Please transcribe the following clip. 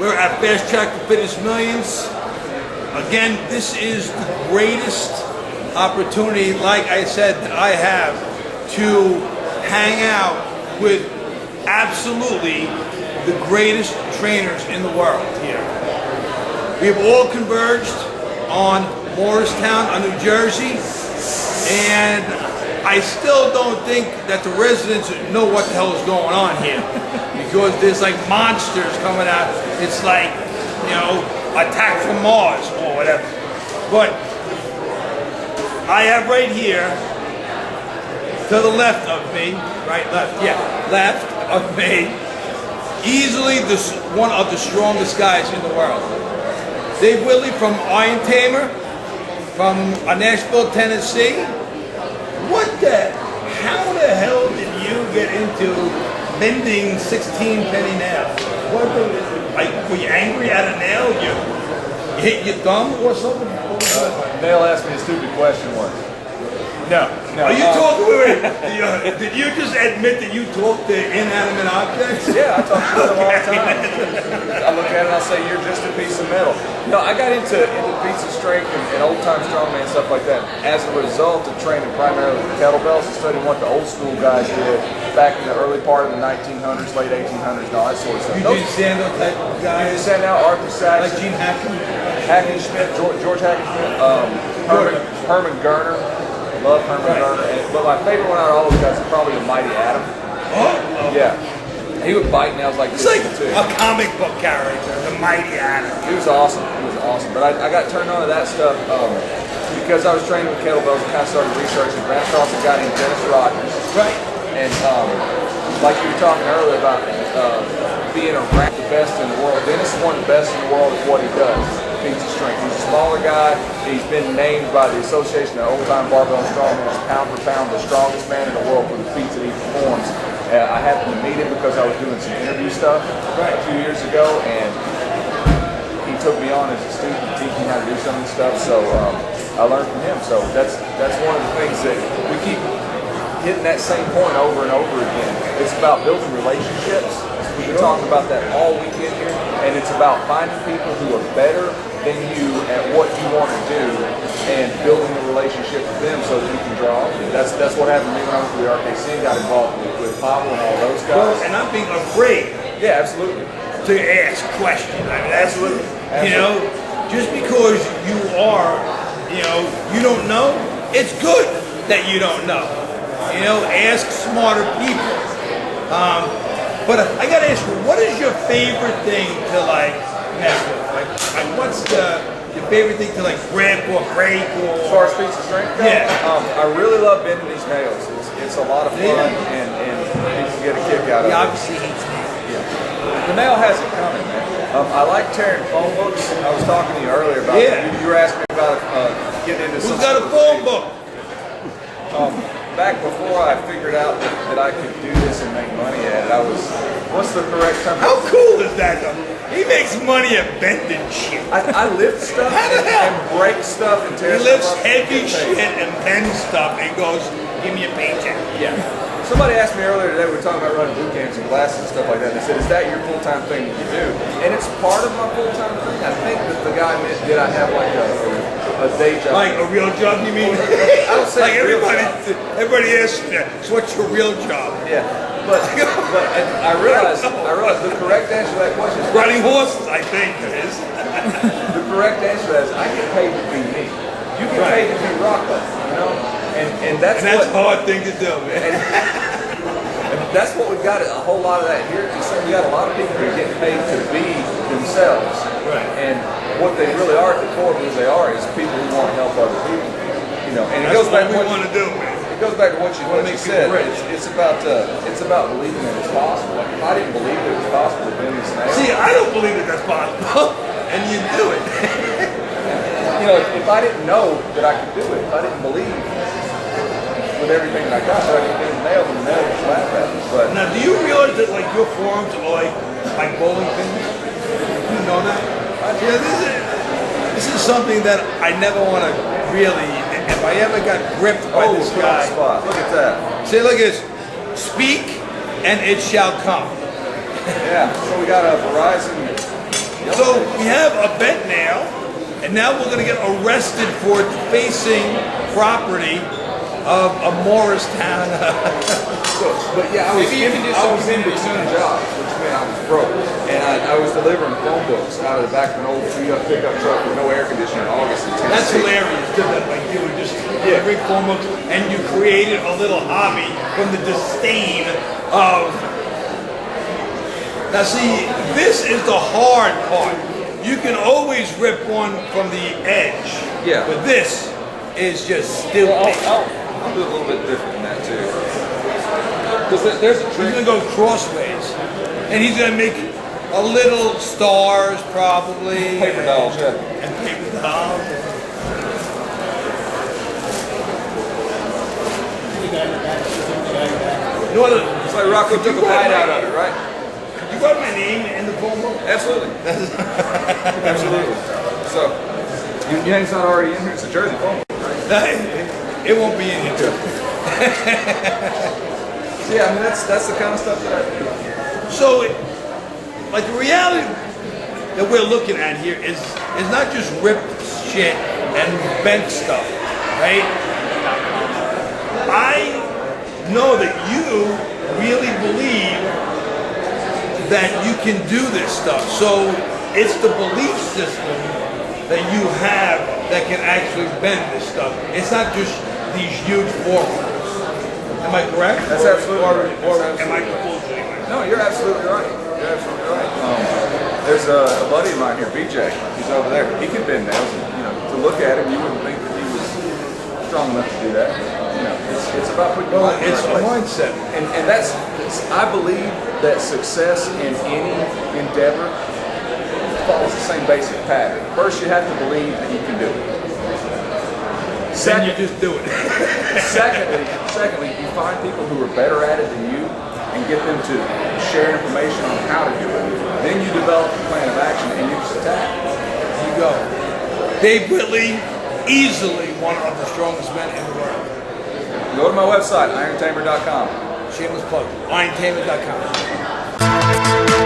We're at Fast Track to Fitness Millions. Again, this is the greatest opportunity, like I said, that I have to hang out with absolutely the greatest trainers in the world here. We have all converged on Morristown, New Jersey, and I still don't think that the residents know what the hell is going on here, because there's like monsters coming out. It's like, you know, attack from Mars or whatever. But I have right here, to the left of me, left of me, easily one of the strongest guys in the world. Dave Whitley from Tamer, from Nashville, Tennessee. How the hell did you get into mending 16-penny nails? Were you angry at a nail? You hit your thumb or something? Nail asked me a stupid question once. No. Are you talking? Did you just admit that you talk to inanimate objects? Yeah, I talk to them all the time. I look at it and I say, "You're just a piece of metal." No, I got into feats of strength and old-time strongman stuff like that as a result of training primarily with kettlebells and studying what the old school guys did back in the early part of the 1900s, late 1800s, and all that sort of stuff. You did Sando type guys? Sando, Arthur Saxon, like Gene Hackenschmidt, George Hackenschmidt, Herman Gerner. Love Herman Gerner, but my favorite one out of all those guys is probably the Mighty Atom. Oh? Yeah. He would bite nails like this. It's like too. A comic book character, the Mighty Atom. He was awesome. But I got turned on to that stuff because I was training with kettlebells and kind of started researching. Branched off a guy named Dennis Rogers. Right. And like you were talking earlier about being around the best in the world. Dennis is one of the best in the world at what he does. Feats of strength. He's a smaller guy. He's been named by the Association of Old-Time Barbell Strongmen as pound for pound the strongest man in the world for the feats that he performs. I happened to meet him because I was doing some interview stuff a few years ago, and he took me on as a student to teach me how to do some of this stuff. So I learned from him. So that's one of the things that we keep hitting that same point over and over again. It's about building relationships. We've been talking about that all weekend here, and it's about finding people who are better than you at what you want to do and building a relationship with them so that you can draw off. That's what happened to me when I went to the RKC and got involved with Pavel and all those guys. Well, and not being afraid. Yeah, absolutely. To ask questions. I mean, absolutely. You know, just because you are, you don't know, it's good that you don't know. You know, ask smarter people. But I gotta ask you, what is your favorite thing to like mess with? Like what's your favorite thing to like grip or break or? As far as feats of strength go, yeah. I really love bending these nails. It's a lot of fun, and people get a kick out of it. He obviously hates nails. Yeah. The nail has it coming, man. I like tearing phone books. I was talking to you earlier about that. You were asking me about getting into Who's got a phone book? Back before I figured out that I could do this and make money at it, what's the correct term? How cool is that though? He makes money at bending shit. I lift stuff and break stuff and tear stuff up. He lifts heavy shit and bends stuff and goes, give me a paycheck. Yeah. Somebody asked me earlier today, we were talking about running boot camps and classes and stuff like that. They said, is that your full-time thing that you do? And it's part of my full-time thing. I think that the guy meant, did I have like a day job? Like a real job, you mean? I don't say like everybody asks me, so what's your real job? Yeah. But I realized the correct answer to that question is running horses, I think it is. The correct answer to that is I get paid to be me. You get paid to be Rocco, you know? And that's a hard thing to do, man. And that's what we've got, a whole lot of that here. We got a lot of people who are getting paid to be themselves. Right. And what they really are at the core of who they are is people who want to help other people. You know, and it goes back to what we want to do, man. It goes back to what you said. It's about believing that it's possible. Like if I didn't believe that it was possible to bend this nail. See, I don't believe that that's possible, and you do it. You know, if I didn't know that I could do it, if I didn't believe with everything that I got, that I could bend the nail, then the nail would slap at me. But now, do you realize that like your forearms are like bowling pins? You know that? This is something that I never want to really. If I ever got gripped by this guy, spot. Look at that. See, look at this. Speak, and it shall come. Yeah. So we got a Verizon So we have a bet now, and now we're going to get arrested for defacing property of a Morristown. But yeah, I was in between jobs, which meant I was broke, and I was delivering phone books out of the back of an old pickup truck with no air conditioner in August in Tennessee. That's hilarious. Like you were just delivering phone books, and you created a little hobby from the disdain of. Now see, this is the hard part. You can always rip one from the edge. Yeah. But this is just stupid. Well, I'll do a little bit different than that too. Because there's a trick. He's gonna go crossways, and he's gonna make a little stars probably. Paper dolls, yeah. And paper dolls. You know what? It's like Rocco took a bite out of it, right? You got my name in the phone book? Absolutely. Absolutely. So, you think it's not already in here? It's a Jersey phone book, right? It won't be in here too. So yeah, I mean that's the kind of stuff that I do. So, like the reality that we're looking at here is not just ripped shit and bent stuff, right? I know that you really believe that you can do this stuff. So it's the belief system that you have that can actually bend this stuff. It's not just these huge formulas. Am I correct? That's absolutely right. Or am I bullshitting? No, you're absolutely right. You're absolutely right. There's a buddy of mine here, BJ. He's over there. He can bend nails. You know, to look at him, you wouldn't think that he was strong enough to do that. You know, it's about putting your mind in the it's right a place. mindset. And I believe that success in any endeavor follows the same basic pattern. First, you have to believe that you can do it. Then you just do it. Secondly, you find people who are better at it than you and get them to share information on how to do it. Then you develop a plan of action and you just attack. There you go. Dave Whitley, easily one of the strongest men in the world. Go to my website, irontamer.com. Shameless plug, irontamer.com.